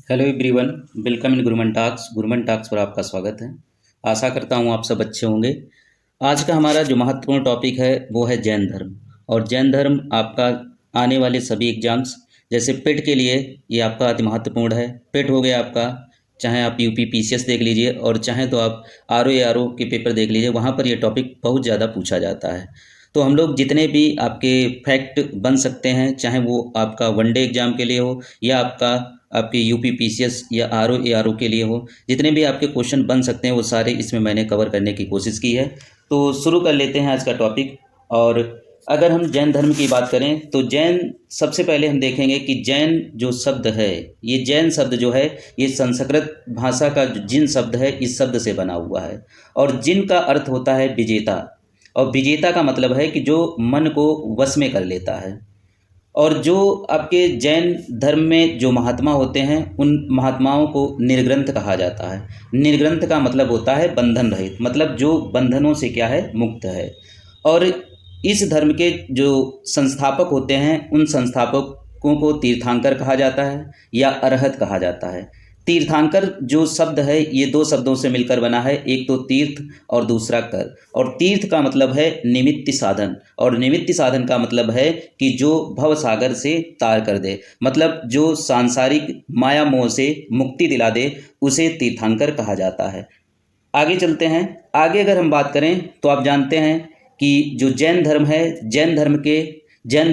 Hello everyone. Welcome in Guruman talks पर आपका स्वागत है। आशा करता हूँ आप सब अच्छे होंगे। आज का हमारा जो महत्वपूर्ण टॉपिक है वो है जैन धर्म। और जैन धर्म आपका आने वाले सभी एग्जाम्स जैसे पेट के लिए ये आपका अति महत्वपूर्ण है। पेट हो गया आपका, चाहे आप यूपी पीसीएस देख लीजिए और चाहे तो आप आरओ के पेपर देख लीजिए, वहाँ पर ये टॉपिक बहुत ज़्यादा पूछा जाता है। तो हम लोग जितने भी आपके फैक्ट बन सकते हैं, चाहे वो आपका वनडे एग्ज़ाम के लिए हो या आपके यूपी पीसीएस या आरओ के लिए हो, जितने भी आपके क्वेश्चन बन सकते हैं वो सारे इसमें मैंने कवर करने की कोशिश की है। तो शुरू कर लेते हैं आज का टॉपिक। और अगर हम जैन धर्म की बात करें तो जैन, सबसे पहले हम देखेंगे कि जैन जो शब्द है, ये जैन शब्द जो है ये संस्कृत भाषा का जो जिन शब्द है इस शब्द से बना हुआ है। और जिन का अर्थ होता है विजेता, और विजेता का मतलब है कि जो मन को वश में कर लेता है। और जो आपके जैन धर्म में जो महात्मा होते हैं उन महात्माओं को निर्ग्रंथ कहा जाता है। निर्ग्रंथ का मतलब होता है बंधन रहित, मतलब जो बंधनों से क्या है, मुक्त है। और इस धर्म के जो संस्थापक होते हैं उन संस्थापकों को तीर्थंकर कहा जाता है या अरहत कहा जाता है। तीर्थंकर जो शब्द है ये दो शब्दों से मिलकर बना है, एक तो तीर्थ और दूसरा कर। और तीर्थ का मतलब है निमित्त साधन, और निमित्त साधन का मतलब है कि जो भव सागर से तार कर दे, मतलब जो सांसारिक माया मोह से मुक्ति दिला दे, उसे तीर्थंकर कहा जाता है। आगे चलते हैं। आगे अगर हम बात करें तो आप जानते हैं कि जो जैन धर्म है, जैन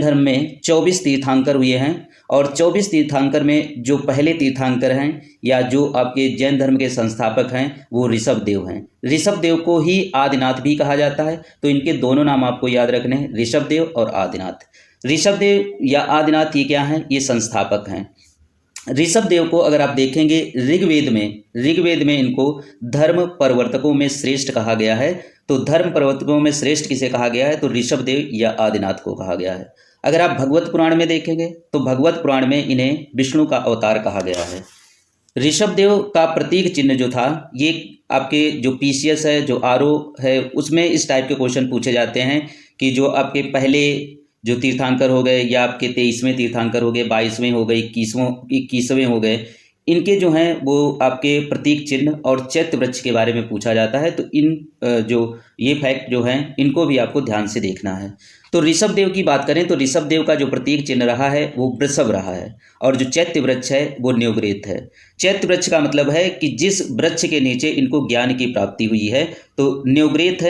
धर्म में 24 तीर्थंकर हुए हैं। और 24 तीर्थंकर में जो पहले तीर्थंकर हैं या जो आपके जैन धर्म के संस्थापक हैं वो ऋषभ देव हैं। ऋषभ देव को ही आदिनाथ भी कहा जाता है। तो इनके दोनों नाम आपको याद रखने हैं, ऋषभ देव और आदिनाथ। ऋषभ देव या आदिनाथ ये क्या हैं, ये संस्थापक हैं। ऋषभ देव को अगर आप देखेंगे ऋग्वेद में इनको धर्म प्रवर्तकों में श्रेष्ठ कहा गया है। तो धर्म प्रवर्तकों में श्रेष्ठ किसे कहा गया है, तो ऋषभ देव या आदिनाथ को कहा गया है। अगर आप भगवत पुराण में देखेंगे तो भगवत पुराण में इन्हें विष्णु का अवतार कहा गया है। ऋषभ देव का प्रतीक चिन्ह जो था, ये आपके जो पीसीएस है, जो आरओ है, उसमें इस टाइप के क्वेश्चन पूछे जाते हैं कि जो आपके पहले जो तीर्थंकर हो गए या आपके 23वें तीर्थंकर हो गए, 22वें हो गए, 21वें हो गए, इनके जो हैं वो आपके प्रतीक चिन्ह और चैत्य वृक्ष के बारे में पूछा जाता है। तो इन जो ये फैक्ट जो हैं इनको भी आपको ध्यान से देखना है। तो ऋषभ देव की बात करें तो ऋषभ देव का जो प्रतीक चिन्ह रहा है वो वृषभ रहा है, और जो चैत्य वृक्ष है वो न्योग्रेत है। चैत्य वृक्ष का मतलब है कि जिस वृक्ष के नीचे इनको ज्ञान की प्राप्ति हुई है, तो न्योग्रोथ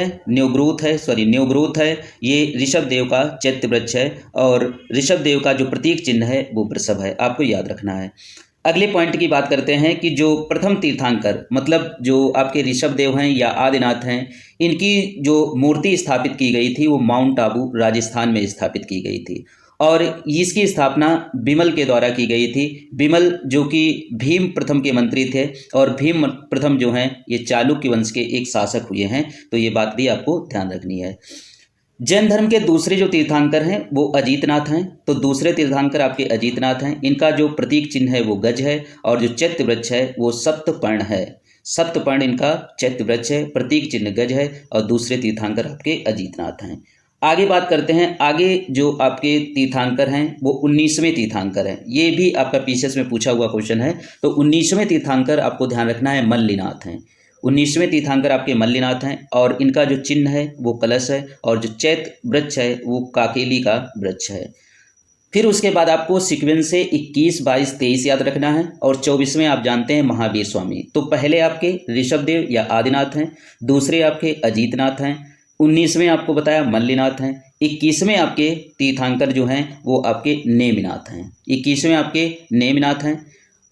है, ये ऋषभ देव का चैत्य वृक्ष है। और ऋषभ देव का जो प्रतीक चिन्ह है वो वृषभ है, आपको याद रखना है। अगले पॉइंट की बात करते हैं कि जो प्रथम तीर्थंकर, मतलब जो आपके ऋषभ देव हैं या आदिनाथ हैं, इनकी जो मूर्ति स्थापित की गई थी वो माउंट आबू राजस्थान में स्थापित की गई थी। और इसकी स्थापना बिमल के द्वारा की गई थी। बिमल जो कि भीम प्रथम के मंत्री थे, और भीम प्रथम जो हैं ये चालुक्य वंश के एक शासक हुए हैं। तो ये बात भी आपको ध्यान रखनी है। जैन धर्म के दूसरे जो तीर्थंकर हैं वो अजीतनाथ हैं। तो दूसरे तीर्थंकर आपके अजीतनाथ हैं। इनका जो प्रतीक चिन्ह है वो गज है, और जो चैत्य वृक्ष है वो सप्तपर्ण है। सप्तपर्ण इनका चैत्य वृक्ष है, प्रतीक चिन्ह गज है, और दूसरे तीर्थंकर आपके अजीतनाथ हैं। आगे बात करते हैं। आगे जो आपके तीर्थंकर हैं वो 19वें तीर्थंकर हैं। ये भी आपका पीसीएस में पूछा हुआ क्वेश्चन है। तो 19वें तीर्थंकर आपको ध्यान रखना है, मल्लिनाथ हैं। 19वें तीर्थंकर आपके मल्लिनाथ हैं, और इनका जो चिन्ह है वो कलश है, और जो चैत्य वृक्ष है वो काकेली का वृक्ष है। फिर उसके बाद आपको सीक्वेंस से 21, 22, 23 याद रखना है, और 24वें आप जानते हैं महावीर स्वामी। तो पहले आपके ऋषभ देव या आदिनाथ हैं, दूसरे आपके अजीतनाथ हैं, 19वें आपको बताया मल्लिनाथ हैं, 21वें आपके तीर्थंकर जो हैं वो आपके नेमिनाथ हैं। 21वें आपके नेमिनाथ हैं,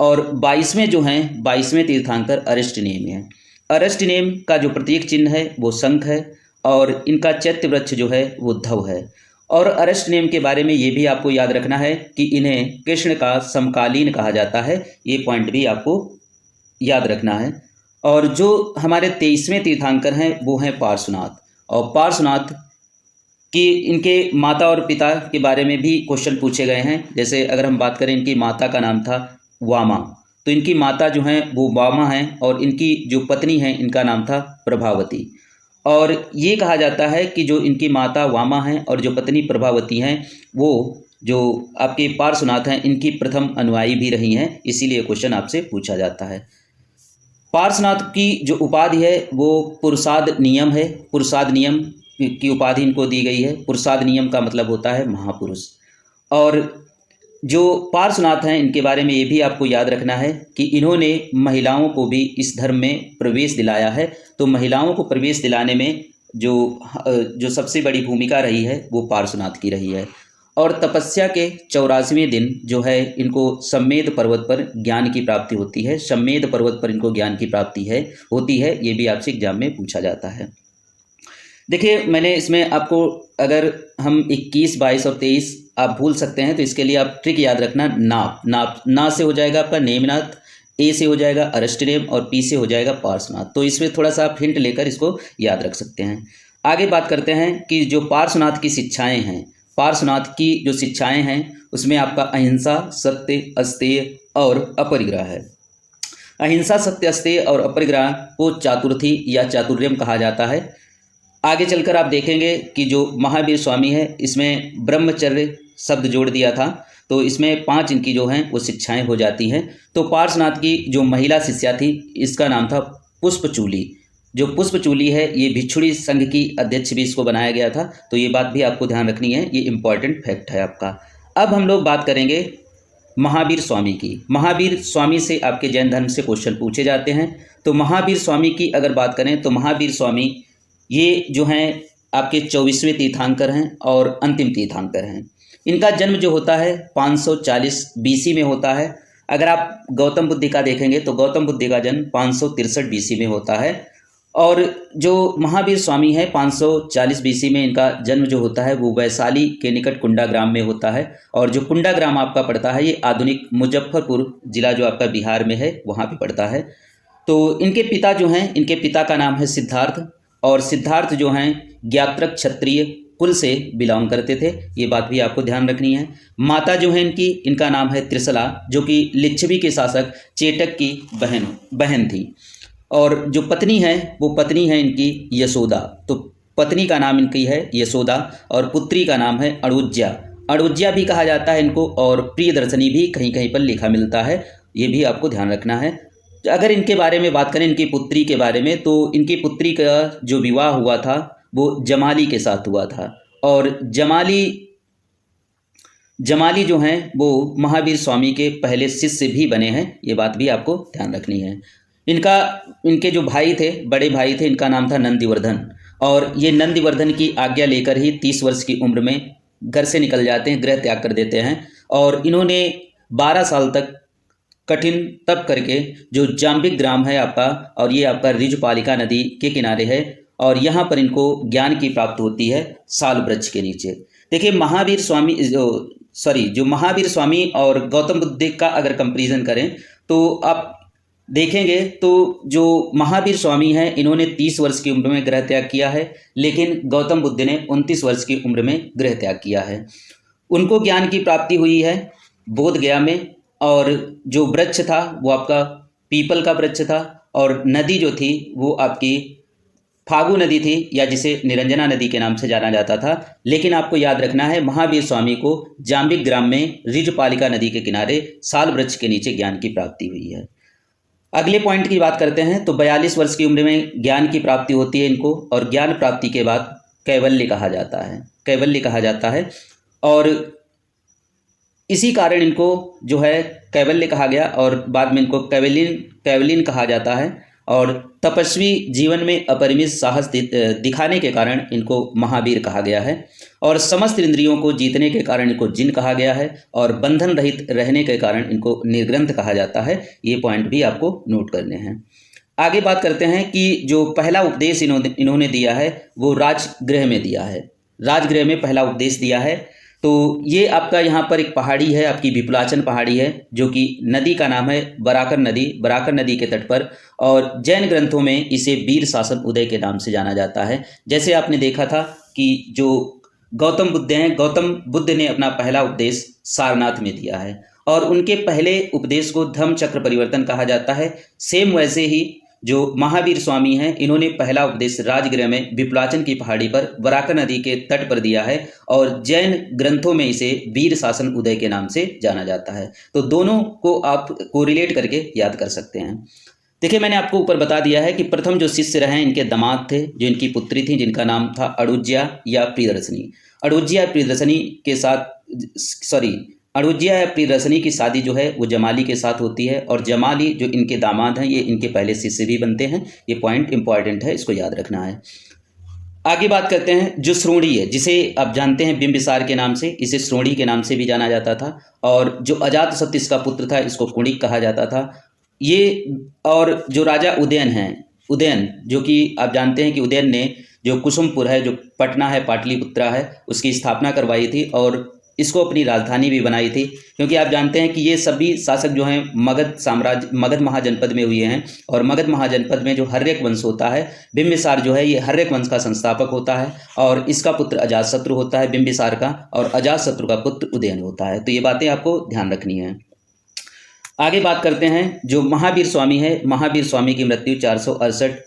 और 22वें जो हैं 22वें तीर्थंकर अरिष्टनेमि हैं। अरिष्टनेम का जो प्रतीक चिन्ह है वो शंख है, और इनका चैत्य वृक्ष जो है वो धव है। और अरिष्टनेम के बारे में ये भी आपको याद रखना है कि इन्हें कृष्ण का समकालीन कहा जाता है। ये पॉइंट भी आपको याद रखना है। और जो हमारे 23वें तीर्थंकर हैं वो हैं पार्श्वनाथ। और पार्श्वनाथ कि इनके माता और पिता के बारे में भी क्वेश्चन पूछे गए हैं। जैसे अगर हम बात करें, इनकी माता का नाम था वामा। तो इनकी माता जो हैं वो वामा हैं, और इनकी जो पत्नी हैं इनका नाम था प्रभावती। और ये कहा जाता है कि जो इनकी माता वामा हैं और जो पत्नी प्रभावती हैं वो जो आपके पार्श्वनाथ हैं इनकी प्रथम अनुयायी भी रही हैं, इसीलिए क्वेश्चन आपसे पूछा जाता है। पार्श्वनाथ की जो उपाधि है वो पुरुषाद नियम है। पुरुषाद नियम की उपाधि इनको दी गई है। पुरुषाद नियम का मतलब होता है महापुरुष। और जो पार्श्वनाथ हैं इनके बारे में ये भी आपको याद रखना है कि इन्होंने महिलाओं को भी इस धर्म में प्रवेश दिलाया है। तो महिलाओं को प्रवेश दिलाने में जो सबसे बड़ी भूमिका रही है वो पार्श्वनाथ की रही है। और तपस्या के 84वें दिन जो है इनको सम्मेद पर्वत पर ज्ञान की प्राप्ति होती है। सम्मेद पर्वत पर इनको ज्ञान की प्राप्ति होती है। ये भी आपसे एग्जाम में पूछा जाता है। देखिए, मैंने इसमें आपको, अगर हम 21, 22 और 23 आप भूल सकते हैं तो इसके लिए आप ट्रिक याद रखना। ना से हो जाएगा आपका नेमनाथ, ए से हो जाएगा अरस्टनेम और पी से हो जाएगा पार्श्वनाथ। तो इसमें थोड़ा सा आप हिंट लेकर इसको याद रख सकते हैं। आगे बात करते हैं कि जो पार्श्वनाथ की शिक्षाएं हैं, पार्श्वनाथ की जो शिक्षाएं हैं उसमें आपका अहिंसा, सत्य, अस्तेय और अपरिग्रह है। अहिंसा, सत्य, अस्तेय और अपरिग्रह को चातुर्थी या चातुर्यम कहा जाता है। आगे चलकर आप देखेंगे कि जो महावीर स्वामी है इसमें ब्रह्मचर्य शब्द जोड़ दिया था, तो इसमें 5 इनकी जो हैं वो शिक्षाएं हो जाती हैं। तो पार्श्वनाथ की जो महिला शिष्या थी इसका नाम था पुष्पचूली। जो पुष्पचूली है ये भिक्षुणी संघ की अध्यक्ष भी इसको बनाया गया था। तो ये बात भी आपको ध्यान रखनी है, ये इंपॉर्टेंट फैक्ट है आपका। अब हम लोग बात करेंगे महावीर स्वामी की। महावीर स्वामी से आपके जैन धर्म से क्वेश्चन पूछे जाते हैं। तो महावीर स्वामी की अगर बात करें तो महावीर स्वामी ये जो हैं आपके 24वें तीर्थंकर हैं और अंतिम तीर्थंकर हैं। इनका जन्म जो होता है 540 BC में होता है। अगर आप गौतम बुद्ध का देखेंगे तो गौतम बुद्ध का जन्म 563 BC में होता है। और जो महावीर स्वामी है 540 BC में इनका जन्म जो होता है वो वैशाली के निकट कुंडा ग्राम में होता है। और जो कुंडा ग्राम आपका पड़ता है ये आधुनिक मुजफ्फरपुर जिला जो आपका बिहार में है वहाँ पे पड़ता है। तो इनके पिता जो हैं, इनके पिता का नाम है सिद्धार्थ, और सिद्धार्थ जो हैं ज्ञात्रक क्षत्रिय कुल से बिलोंग करते थे। ये बात भी आपको ध्यान रखनी है। माता जो है इनका नाम है त्रिशला, जो कि लिच्छवी के शासक चेटक की बहन थी। और जो पत्नी है वो पत्नी है इनकी यशोदा। तो पत्नी का नाम इनकी है यशोदा और पुत्री का नाम है अणुज्या। अणुज्या भी कहा जाता है इनको, और प्रियदर्शनी भी कहीं कहीं पर लिखा मिलता है। ये भी आपको ध्यान रखना है। अगर इनके बारे में बात करें, इनकी पुत्री के बारे में, तो इनकी पुत्री का जो विवाह हुआ था वो जमाली के साथ हुआ था। और जमाली जो हैं वो महावीर स्वामी के पहले शिष्य भी बने हैं। ये बात भी आपको ध्यान रखनी है। इनके जो भाई थे, बड़े भाई थे, इनका नाम था नंदिवर्धन। और ये नंदिवर्धन की आज्ञा लेकर ही 30 वर्ष की उम्र में घर से निकल जाते हैं, गृह त्याग कर देते हैं। और इन्होंने 12 साल तक कठिन तप करके जो जाम्बिक ग्राम है आपका, और ये आपका ऋजुपालिका नदी के किनारे है, और यहाँ पर इनको ज्ञान की प्राप्ति होती है साल वृक्ष के नीचे। देखिए, जो महावीर स्वामी और गौतम बुद्ध का अगर कंपैरिजन करें तो आप देखेंगे तो जो महावीर स्वामी हैं इन्होंने 30 वर्ष की उम्र में गृह त्याग किया है, लेकिन गौतम बुद्ध ने 29 वर्ष की उम्र में गृह त्याग किया है। उनको ज्ञान की प्राप्ति हुई है बोध गया में, और जो वृक्ष था वो आपका पीपल का वृक्ष था, और नदी जो थी वो आपकी फागु नदी थी, या जिसे निरंजना नदी के नाम से जाना जाता था। लेकिन आपको याद रखना है महावीर स्वामी को जाम्बिक ग्राम में ऋजुपालिका नदी के किनारे साल वृक्ष के नीचे ज्ञान की प्राप्ति हुई है। अगले पॉइंट की बात करते हैं तो 42 वर्ष की उम्र में ज्ञान की प्राप्ति होती है इनको, और ज्ञान प्राप्ति के बाद कैवल्य कहा जाता है। और इसी कारण इनको जो है कैवल्य कहा गया, और बाद में इनको कैवलिन कहा जाता है। और तपस्वी जीवन में अपरिमित साहस दिखाने के कारण इनको महावीर कहा गया है। और समस्त इंद्रियों को जीतने के कारण इनको जिन कहा गया है, और बंधन रहित रहने के कारण इनको निर्ग्रंथ कहा जाता है। ये पॉइंट भी आपको नोट करने हैं। आगे बात करते हैं कि जो पहला उपदेश इन्होंने दिया है वो राजगृह में दिया है। राजगृह में पहला उपदेश दिया है। तो ये आपका यहाँ पर एक पहाड़ी है, आपकी विपुलाचल पहाड़ी है, जो कि नदी का नाम है बराकर नदी के तट पर। और जैन ग्रंथों में इसे वीर शासन उदय के नाम से जाना जाता है। जैसे आपने देखा था कि जो गौतम बुद्ध हैं, गौतम बुद्ध ने अपना पहला उपदेश सारनाथ में दिया है, और उनके पहले उपदेश को धम्म चक्र परिवर्तन कहा जाता है। सेम वैसे ही जो महावीर स्वामी हैं, इन्होंने पहला उपदेश राजगृह में विप्लाचन की पहाड़ी पर बराकर नदी के तट पर दिया है और जैन ग्रंथों में इसे वीर शासन उदय के नाम से जाना जाता है। तो दोनों को आप कोरिलेट करके याद कर सकते हैं। देखिए, मैंने आपको ऊपर बता दिया है कि प्रथम जो शिष्य रहे इनके दामाद थे, जो इनकी पुत्री थी, जिनका नाम था अड़ुज्या या प्रियदर्शनी। अड़ुज्या प्रियदर्शनी के साथ अड़ुज्या या प्रियदर्शनी की शादी जो है वो जमाली के साथ होती है और जमाली जो इनके दामाद हैं ये इनके पहले शिष्य भी बनते हैं। ये पॉइंट इंपॉर्टेंट है, इसको याद रखना है। आगे बात करते हैं जो श्रोणी है, जिसे आप जानते हैं बिंबिसार के नाम से, इसे श्रोणी के नाम से भी जाना जाता था। और जो अजातशत्रु इसका पुत्र था, इसको कुणिक कहा जाता था। ये और जो राजा उदयन जो कि आप जानते हैं कि उदयन ने जो कुसुमपुर है, जो पटना है, पाटलिपुत्रा है, उसकी स्थापना करवाई थी और इसको अपनी राजधानी भी बनाई थी। क्योंकि आप जानते हैं कि ये सभी शासक जो हैं मगध महाजनपद में हुए हैं और मगध महाजनपद में जो हर्यक वंश होता है, बिंबिसार जो है ये हर्यक वंश का संस्थापक होता है और इसका पुत्र अजातशत्रु होता है बिंबिसार का, और अजातशत्रु का पुत्र उदयन होता है। तो ये बातें आपको ध्यान रखनी है। आगे बात करते हैं जो महावीर स्वामी है। महावीर स्वामी की मृत्यु 468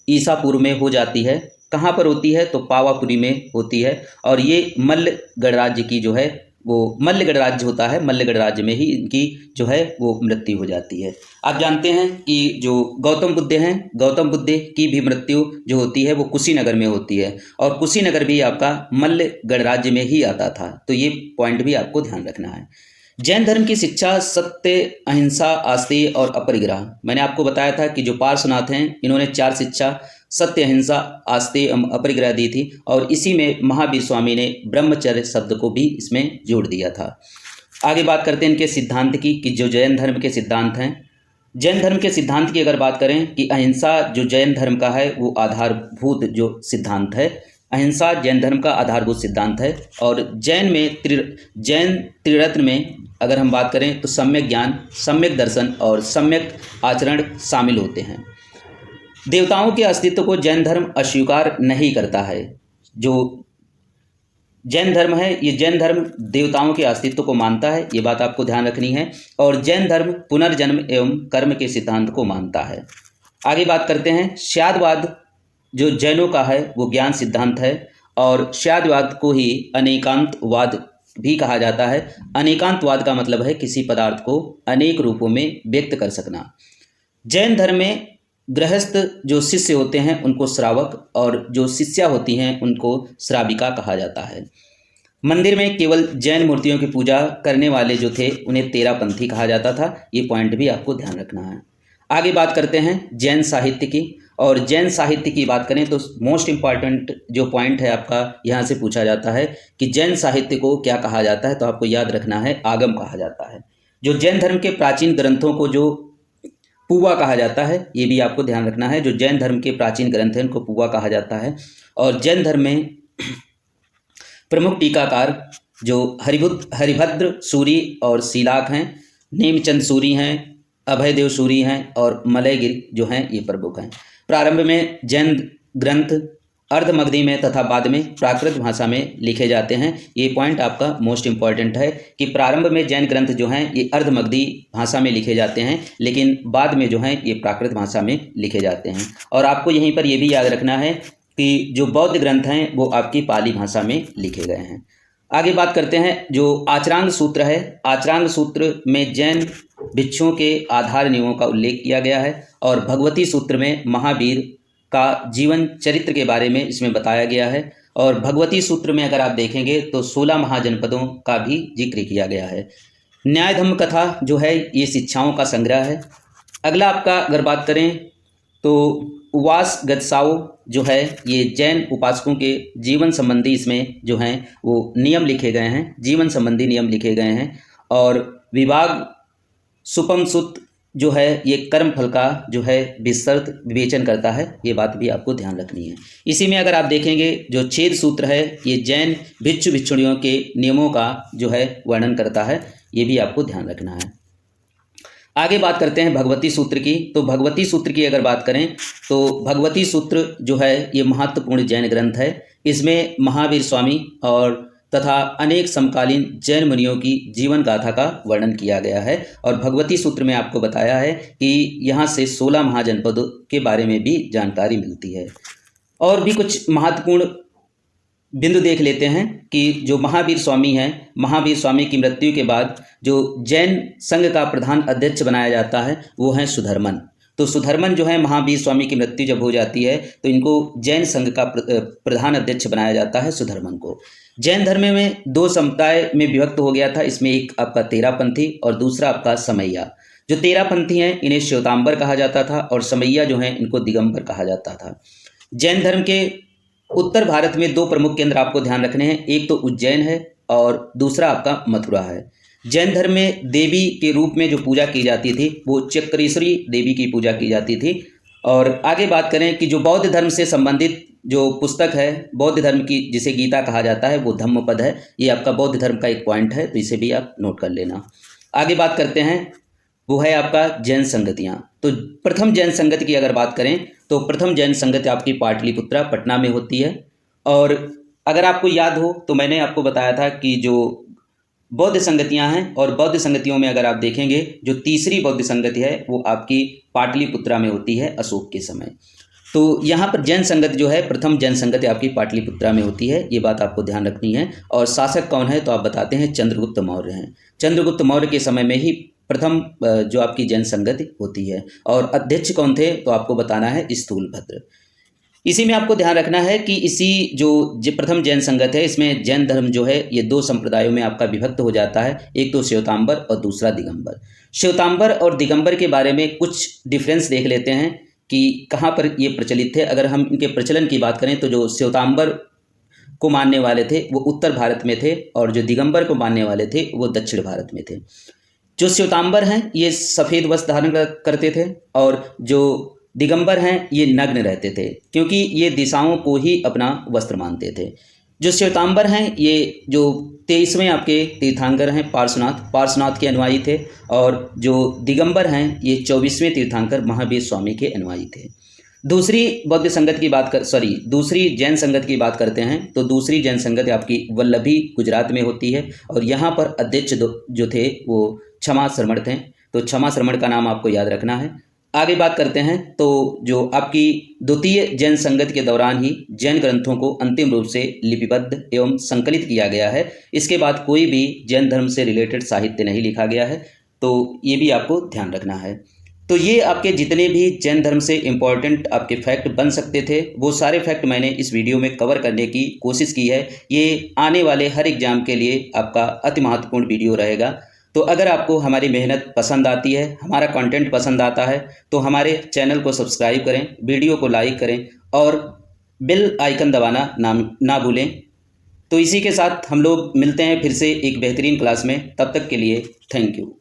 ईसा पूर्व में हो जाती है। कहाँ पर होती है? तो पावापुरी में होती है और ये मल्ल गणराज्य की जो है वो मल्ल गणराज्य होता है, मल्ल गणराज्य में ही इनकी जो है वो मृत्यु हो जाती है। आप जानते हैं कि जो गौतम बुद्ध हैं, गौतम बुद्ध की भी मृत्यु जो होती है वो कुशीनगर में होती है और कुशीनगर भी आपका मल्ल गणराज्य में ही आता था। तो ये पॉइंट भी आपको ध्यान रखना है। जैन धर्म की शिक्षा सत्य, अहिंसा, आस्तेय और अपरिग्रह। मैंने आपको बताया था कि जो पार्श्वनाथ हैं इन्होंने 4 शिक्षा सत्य, अहिंसा, आस्तेय, अपरिग्रह दी थी और इसी में महावीर स्वामी ने ब्रह्मचर्य शब्द को भी इसमें जोड़ दिया था। आगे बात करते हैं इनके सिद्धांत की कि जो जैन धर्म के सिद्धांत हैं। जैन धर्म के सिद्धांत की अगर बात करें कि अहिंसा जो जैन धर्म का है वो आधारभूत जो सिद्धांत है, अहिंसा जैन धर्म का आधारभूत सिद्धांत है। और जैन त्रिरत्न में अगर हम बात करें तो सम्यक ज्ञान, सम्यक दर्शन और सम्यक आचरण शामिल होते हैं। देवताओं के अस्तित्व को जैन धर्म अस्वीकार नहीं करता है। जो जैन धर्म है ये जैन धर्म देवताओं के अस्तित्व को मानता है, ये बात आपको ध्यान रखनी है। और जैन धर्म पुनर्जन्म एवं कर्म के सिद्धांत को मानता है। आगे बात करते हैं श्यादवाद जो जैनों का है वो ज्ञान सिद्धांत है और श्यादवाद को ही अनेकांतवाद भी कहा जाता है। अनेकांतवाद का मतलब है किसी पदार्थ को अनेक रूपों में व्यक्त कर सकना। जैन धर्म में गृहस्थ जो शिष्य होते हैं उनको श्रावक और जो शिष्या होती हैं उनको श्राविका कहा जाता है। मंदिर में केवल जैन मूर्तियों की पूजा करने वाले जो थे उन्हें तेरापंथी कहा जाता था। ये पॉइंट भी आपको ध्यान रखना है। आगे बात करते हैं जैन साहित्य की। और जैन साहित्य की बात करें तो मोस्ट इम्पॉर्टेंट जो पॉइंट है आपका यहाँ से पूछा जाता है कि जैन साहित्य को क्या कहा जाता है, तो आपको याद रखना है आगम कहा जाता है। जो जैन धर्म के प्राचीन ग्रंथों को जो पुआ कहा जाता है, ये भी आपको ध्यान रखना है। जो जैन धर्म के प्राचीन ग्रंथ हैं उनको पुआ कहा जाता है। और जैन धर्म में प्रमुख टीकाकार जो हरिभद्र सूरी और शीलाक हैं, नेमचंद सूरी हैं, अभयदेव सूरी हैं और मलयगिरी जो हैं ये प्रमुख हैं। प्रारंभ में जैन ग्रंथ अर्धमगधी में तथा बाद में प्राकृत भाषा में लिखे जाते हैं। ये पॉइंट आपका मोस्ट इम्पॉर्टेंट है कि प्रारंभ में जैन ग्रंथ जो हैं ये अर्धमगधी भाषा में लिखे जाते हैं, लेकिन बाद में जो हैं ये प्राकृत भाषा में लिखे जाते हैं। और आपको यहीं पर ये भी याद रखना है कि जो बौद्ध ग्रंथ हैं वो आपकी पाली भाषा में लिखे गए हैं। आगे बात करते हैं जो आचरांग सूत्र है। आचरांग सूत्र में जैन भिक्षुओं के आधार नियमों का उल्लेख किया गया है और भगवती सूत्र में महावीर का जीवन चरित्र के बारे में इसमें बताया गया है। और भगवती सूत्र में अगर आप देखेंगे तो 16 महाजनपदों का भी जिक्र किया गया है। न्याय धम्म कथा जो है ये शिक्षाओं का संग्रह है। अगला आपका अगर बात करें तो उवास गत्साओ जो है ये जैन उपासकों के जीवन संबंधी इसमें जो हैं वो नियम लिखे गए हैं, जीवन संबंधी नियम लिखे गए हैं। और विभाग सुपम सुत जो है ये कर्म फल का जो है विस्तृत विवेचन करता है। ये बात भी आपको ध्यान रखनी है। इसी में अगर आप देखेंगे जो छेद सूत्र है ये जैन भिक्षु भिक्षुणियों के नियमों का जो है वर्णन करता है। ये भी आपको ध्यान रखना है। आगे बात करते हैं भगवती सूत्र की। तो भगवती सूत्र की अगर बात करें तो भगवती सूत्र जो है ये महत्वपूर्ण जैन ग्रंथ है। इसमें महावीर स्वामी और तथा अनेक समकालीन जैन मुनियों की जीवन गाथा का वर्णन किया गया है। और भगवती सूत्र में आपको बताया है कि यहाँ से 16 महाजनपदों के बारे में भी जानकारी मिलती है। और भी कुछ महत्वपूर्ण बिंदु देख लेते हैं कि जो महावीर स्वामी हैं, महावीर स्वामी की मृत्यु के बाद जो जैन संघ का प्रधान अध्यक्ष बनाया जाता है वो हैं सुधर्मन। तो सुधर्मन जो है, महावीर स्वामी की मृत्यु जब हो जाती है तो इनको जैन संघ का प्रधान अध्यक्ष बनाया जाता है, सुधर्मन को। जैन धर्म में 2 समुदाय में विभक्त हो गया था। इसमें एक आपका तेरापंथी और दूसरा आपका समैया। जो तेरापंथी हैं इन्हें श्वेतांबर कहा जाता था और समैया जो हैं इनको दिगंबर कहा जाता था। जैन धर्म के उत्तर भारत में 2 प्रमुख केंद्र आपको ध्यान रखने हैं, एक तो उज्जैन है और दूसरा आपका मथुरा है। जैन धर्म में देवी के रूप में जो पूजा की जाती थी वो चक्रेश्वरी देवी की पूजा की जाती थी। और आगे बात करें कि जो बौद्ध धर्म से संबंधित जो पुस्तक है बौद्ध धर्म की, जिसे गीता कहा जाता है, वो धम्मपद है। ये आपका बौद्ध धर्म का एक पॉइंट है, तो इसे भी आप नोट कर लेना। आगे बात करते हैं, वो है आपका जैन संगतियाँ। तो प्रथम जैन संगति की अगर बात करें तो प्रथम जैन संगति आपकी पाटलिपुत्रा पटना में होती है। और अगर आपको याद हो तो मैंने आपको बताया था कि जो बौद्ध संगतियां हैं और बौद्ध संगतियों में अगर आप देखेंगे जो तीसरी बौद्ध संगति है वो आपकी पाटलिपुत्रा में होती है अशोक के समय। तो यहाँ पर जैन संगति जो है, प्रथम जैन संगति आपकी पाटलिपुत्रा में होती है, ये बात आपको ध्यान रखनी है। और शासक कौन है तो आप बताते हैं चंद्रगुप्त मौर्य हैं। चंद्रगुप्त मौर्य के समय में ही प्रथम जो आपकी जैन संगति होती है। और अध्यक्ष कौन थे तो आपको बताना है स्थूलभद्र। इसी में आपको ध्यान रखना है कि इसी जो प्रथम जैन संगत है इसमें जैन धर्म जो है ये 2 संप्रदायों में आपका विभक्त हो जाता है, एक तो श्वेतांबर और दूसरा दिगंबर। श्वेतांबर और दिगंबर के बारे में कुछ डिफरेंस देख लेते हैं कि कहाँ पर ये प्रचलित थे। अगर हम इनके प्रचलन की बात करें तो जो श्वेतांबर को मानने वाले थे वो उत्तर भारत में थे और जो दिगंबर को मानने वाले थे वो दक्षिण भारत में थे। जो श्वेतांबर हैं ये सफ़ेद वस्त्र धारण करते थे और जो दिगंबर हैं ये नग्न रहते थे, क्योंकि ये दिशाओं को ही अपना वस्त्र मानते थे। जो श्वेतांबर हैं ये जो 23वें आपके तीर्थंकर हैं पार्श्वनाथ के अनुयायी थे। और जो दिगंबर हैं ये 24वें तीर्थंकर महावीर स्वामी के अनुयायी थे। दूसरी बौद्ध संगत की बात दूसरी जैन संगत की बात करते हैं तो दूसरी जैन संगत आपकी वल्लभी गुजरात में होती है। और यहाँ पर अध्यक्ष जो थे वो क्षमा श्रमण थे, तो क्षमा श्रमण का नाम आपको याद रखना है। आगे बात करते हैं तो जो आपकी द्वितीय जैन संगत के दौरान ही जैन ग्रंथों को अंतिम रूप से लिपिबद्ध एवं संकलित किया गया है। इसके बाद कोई भी जैन धर्म से रिलेटेड साहित्य नहीं लिखा गया है, तो ये भी आपको ध्यान रखना है। तो ये आपके जितने भी जैन धर्म से इम्पॉर्टेंट आपके फैक्ट बन सकते थे वो सारे फैक्ट मैंने इस वीडियो में कवर करने की कोशिश की है। ये आने वाले हर एग्जाम के लिए आपका अति महत्वपूर्ण वीडियो रहेगा। तो अगर आपको हमारी मेहनत पसंद आती है, हमारा कंटेंट पसंद आता है तो हमारे चैनल को सब्सक्राइब करें, वीडियो को लाइक करें और बेल आइकन दबाना ना भूलें। तो इसी के साथ हम लोग मिलते हैं फिर से एक बेहतरीन क्लास में। तब तक के लिए थैंक यू।